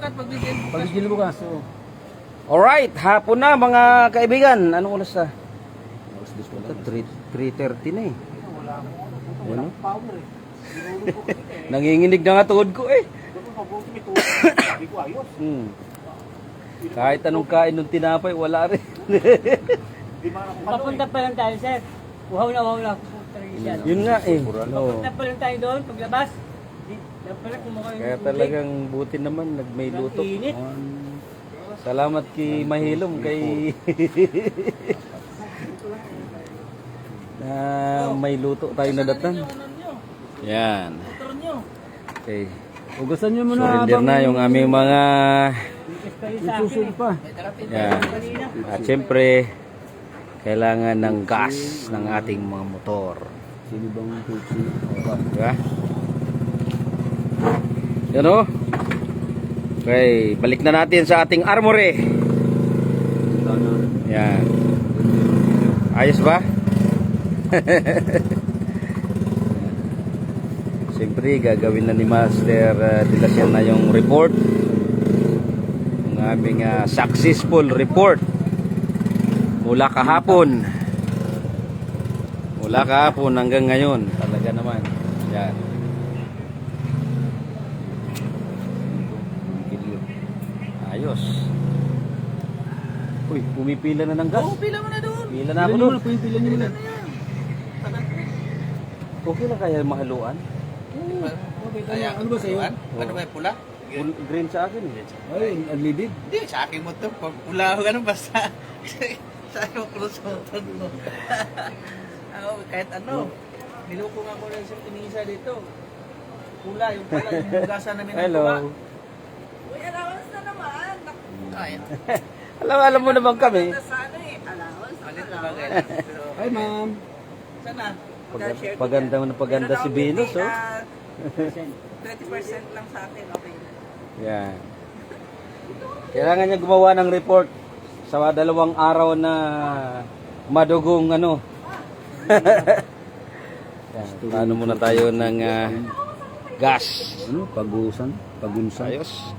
bukas, pagbigyan bukas. Pagbigyan bukas. Oo. Alright, hapon na mga kaibigan. Anong oras na? Alas 10 wala. 3:30 na eh. Wala power eh. Nanginginig na nga tuhod ko eh. Mabuti may tulog. Sabi ko ayos. Kahit anong kain ng tinapay, wala rin. Di ba ako Papunta pa lang tayo, sir. Uhaw na. Yun nga eh. Papunta pa lang tayo doon, paglabas. Dapat kumakain Kaya talagang buti naman, may luto. Init. Salamat kay Mahilom, kay... na may luto tayo na datan. Yan. Okay. Ugasan niyo muna. Surrender na yung aming mga... Isusog pa. Yan. At syempre, kailangan ng gas ng ating mga motor. Sino bang tutsi? Diba? Yan o. Okay, balik na natin sa ating armory. Yan. Ayos ba? Siyempre, gagawin na ni Master Dilasyan na yung report. Yung aming successful report. Mula kahapon. Mula kahapon hanggang ngayon. Talaga naman. Yan. Ayos. Uy, pumipila na ng gas. Oo, pila mo na doon. Pila na ako doon. Pila niyo muna. Okay na kaya mahaluan? Ano ba sa'yo? Ano ba yung pula? Green sa akin eh. Ay, unleaded. Hindi, sa akin mo ito. Pula ko ganun basta. Sa akin mo close motor mo. Kahit ano. Niluko nga ko lang sa tinisa dito. Pula, yung pala, yung bugasan namin ng Hello. tuba. Uy, allowance na naman. Kaya. Alam mo naman kami. Sa ano eh, allowance. Malit na bagay lang. Pero, Ay, ma'am. sana? Paganda mo na paganda si Venus, oh. 20% lang sa akin, okay na. Yan. Kailangan niya gumawa ng report sa 2 araw na madugong ano. Yan. Paano muna tayo ng gas. Ano? Pagunsan? Ayos.